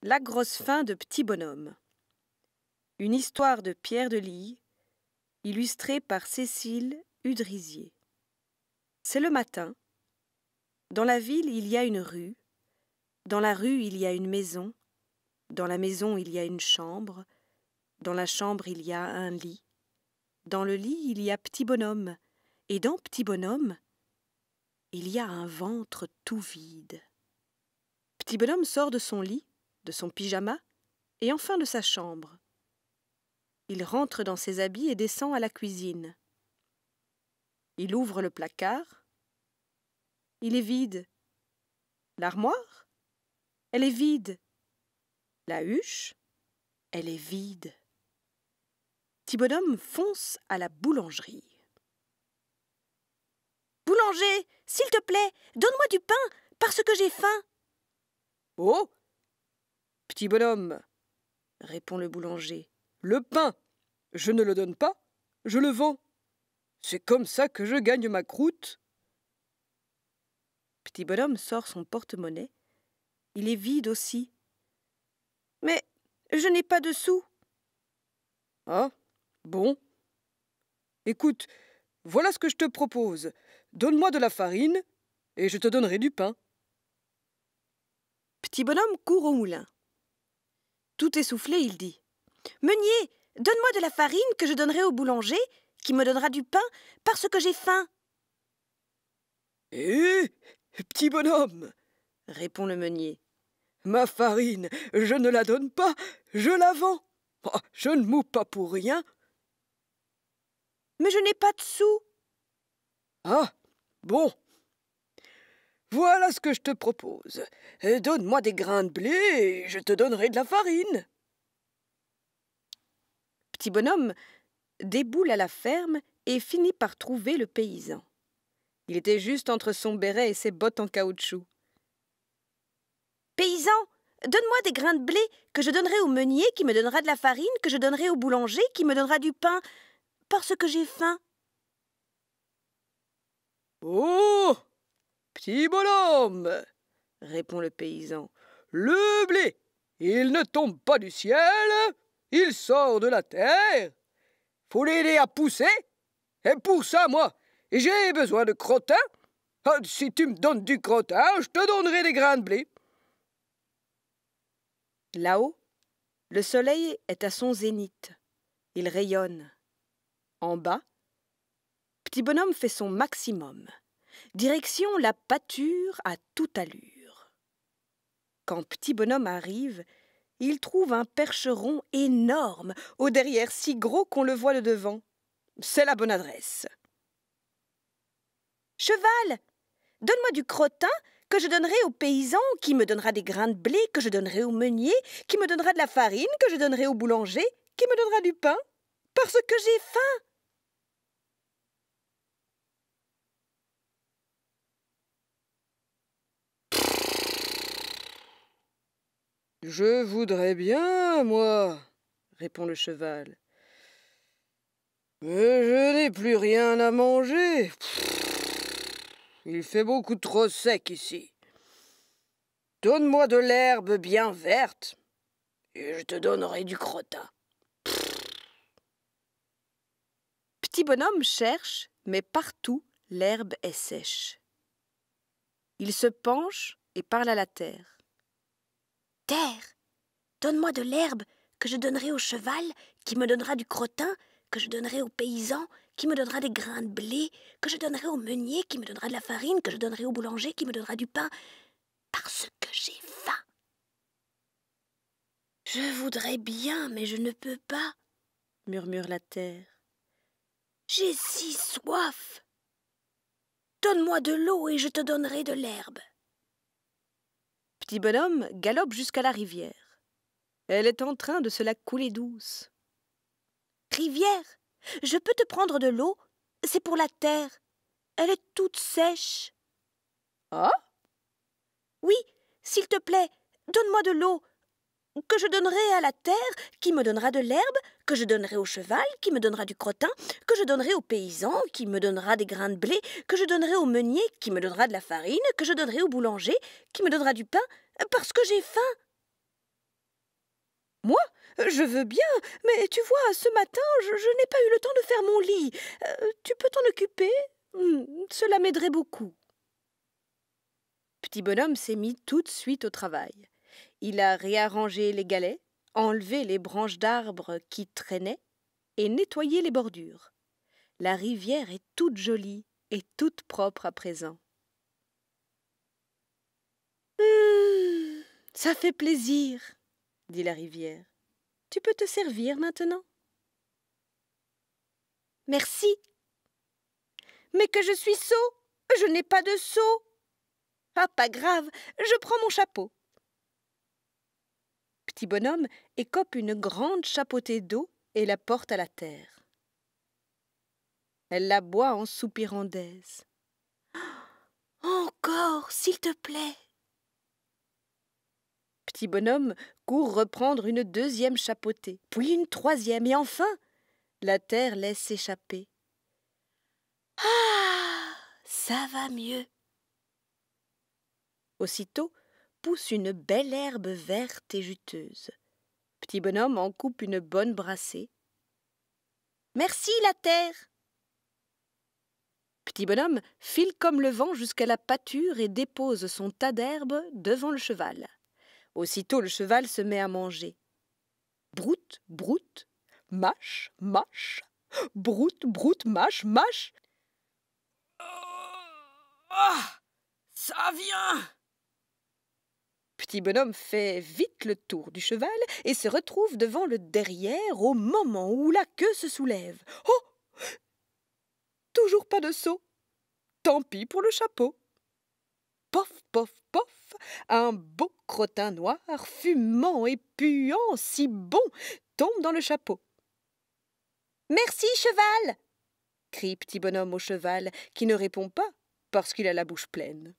La grosse faim de Petit Bonhomme. Une histoire de Pierre Delisle, illustrée par Cécile Udrisier. C'est le matin. Dans la ville, il y a une rue. Dans la rue, il y a une maison. Dans la maison, il y a une chambre. Dans la chambre, il y a un lit. Dans le lit, il y a Petit Bonhomme. Et dans Petit Bonhomme, il y a un ventre tout vide. Petit Bonhomme sort de son lit, de son pyjama, et enfin de sa chambre. Il rentre dans ses habits et descend à la cuisine. Il ouvre le placard. Il est vide. L'armoire, elle est vide. La huche, elle est vide. Petit Bonhomme fonce à la boulangerie. « Boulanger, s'il te plaît, donne-moi du pain, parce que j'ai faim. »« Oh, Petit Bonhomme, répond le boulanger, le pain, je ne le donne pas, je le vends. C'est comme ça que je gagne ma croûte. » Petit Bonhomme sort son porte-monnaie. Il est vide aussi. « Mais je n'ai pas de sous. »« Ah, bon. Écoute, voilà ce que je te propose. Donne-moi de la farine et je te donnerai du pain. » Petit Bonhomme court au moulin. Tout essoufflé, il dit « Meunier, donne-moi de la farine que je donnerai au boulanger, qui me donnera du pain, parce que j'ai faim. »« Eh, Petit Bonhomme, répond le meunier, ma farine, je ne la donne pas, je la vends. Oh, je ne moue pas pour rien. »« Mais je n'ai pas de sous. »« Ah, bon. Voilà ce que je te propose. Donne-moi des grains de blé et je te donnerai de la farine. » Petit Bonhomme déboule à la ferme et finit par trouver le paysan. Il était juste entre son béret et ses bottes en caoutchouc. « Paysan, donne-moi des grains de blé que je donnerai au meunier qui me donnera de la farine, que je donnerai au boulanger qui me donnera du pain, parce que j'ai faim. »« Oh, Petit Bonhomme, répond le paysan, le blé, il ne tombe pas du ciel, il sort de la terre. Faut l'aider à pousser. Et pour ça, moi, j'ai besoin de crottin. Ah, si tu me donnes du crottin, je te donnerai des grains de blé. » Là-haut, le soleil est à son zénith. Il rayonne. En bas, Petit Bonhomme fait son maximum. Direction la pâture à toute allure. Quand Petit Bonhomme arrive, il trouve un percheron énorme, au derrière si gros qu'on le voit de devant. C'est la bonne adresse. « Cheval, donne-moi du crottin que je donnerai au paysan, qui me donnera des grains de blé, que je donnerai au meunier, qui me donnera de la farine, que je donnerai au boulanger, qui me donnera du pain, parce que j'ai faim. » « Je voudrais bien, moi, répond le cheval. Mais je n'ai plus rien à manger. Il fait beaucoup trop sec ici. Donne-moi de l'herbe bien verte et je te donnerai du crottin. » Petit Bonhomme cherche, mais partout l'herbe est sèche. Il se penche et parle à la terre. « Terre, donne-moi de l'herbe que je donnerai au cheval, qui me donnera du crottin, que je donnerai au paysan, qui me donnera des grains de blé, que je donnerai au meunier, qui me donnera de la farine, que je donnerai au boulanger, qui me donnera du pain, parce que j'ai faim. »« Je voudrais bien, mais je ne peux pas, » murmure la terre. « J'ai si soif. Donne-moi de l'eau et je te donnerai de l'herbe. » Petit Bonhomme galope jusqu'à la rivière. Elle est en train de se la couler douce. « Rivière, je peux te prendre de l'eau, c'est pour la terre. Elle est toute sèche. »« Ah ? Oui, s'il te plaît, donne-moi de l'eau, que je donnerai à la terre, qui me donnera de l'herbe, que je donnerai au cheval, qui me donnera du crottin, que je donnerai au paysan, qui me donnera des grains de blé, que je donnerai au meunier, qui me donnera de la farine, que je donnerai au boulanger, qui me donnera du pain, parce que j'ai faim. » Moi, je veux bien, mais tu vois, ce matin, je n'ai pas eu le temps de faire mon lit. Tu peux t'en occuper? Cela m'aiderait beaucoup. Petit bonhomme s'est mis tout de suite au travail. Il a réarrangé les galets, enlevé les branches d'arbres qui traînaient et nettoyé les bordures. La rivière est toute jolie et toute propre à présent. Ça fait plaisir, dit la rivière. Tu peux te servir maintenant? Merci. Mais que je suis sot, je n'ai pas de seau. Ah, pas grave, je prends mon chapeau. Petit bonhomme écope une grande chapeautée d'eau et la porte à la terre. Elle la boit en soupirant d'aise. Encore, s'il te plaît. Petit bonhomme court reprendre une deuxième chapeautée, puis une troisième, et enfin, la terre laisse s'échapper. Ah, ça va mieux. Aussitôt pousse une belle herbe verte et juteuse. Petit bonhomme en coupe une bonne brassée. Merci, la terre. Petit bonhomme file comme le vent jusqu'à la pâture et dépose son tas d'herbe devant le cheval. Aussitôt le cheval se met à manger. Broute, broute, mâche, mâche, broute, broute, mâche, mâche. Ah, ça vient! Petit bonhomme fait vite le tour du cheval et se retrouve devant le derrière au moment où la queue se soulève. Oh! Toujours pas de seau. Tant pis pour le chapeau. Pof, pof, pof, un beau crottin noir, fumant et puant, si bon, tombe dans le chapeau. Merci, cheval! Crie Petit bonhomme au cheval, qui ne répond pas parce qu'il a la bouche pleine.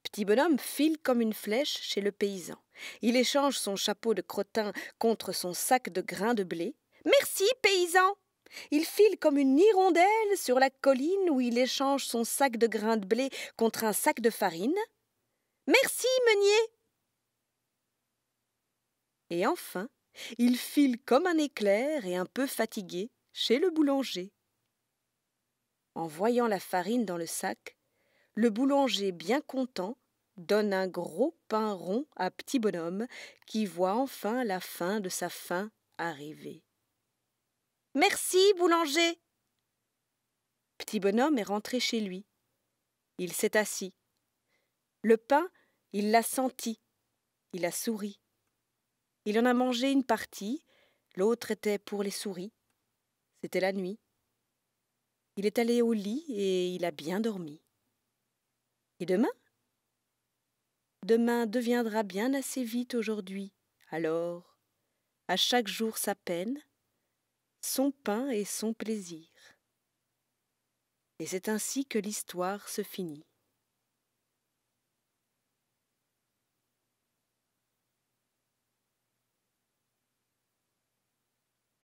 Petit bonhomme file comme une flèche chez le paysan. Il échange son chapeau de crottin contre son sac de grains de blé. Merci, paysan! Il file comme une hirondelle sur la colline où il échange son sac de grains de blé contre un sac de farine. Merci, meunier! Et enfin, il file comme un éclair et un peu fatigué chez le boulanger. En voyant la farine dans le sac, le boulanger, bien content, donne un gros pain rond à Petit bonhomme qui voit enfin la fin de sa faim arriver. Merci, boulanger! Petit bonhomme est rentré chez lui. Il s'est assis. Le pain, il l'a senti. Il a souri. Il en a mangé une partie, l'autre était pour les souris. C'était la nuit. Il est allé au lit et il a bien dormi. Et demain? Demain deviendra bien assez vite aujourd'hui. Alors, à chaque jour sa peine, son pain et son plaisir. Et c'est ainsi que l'histoire se finit.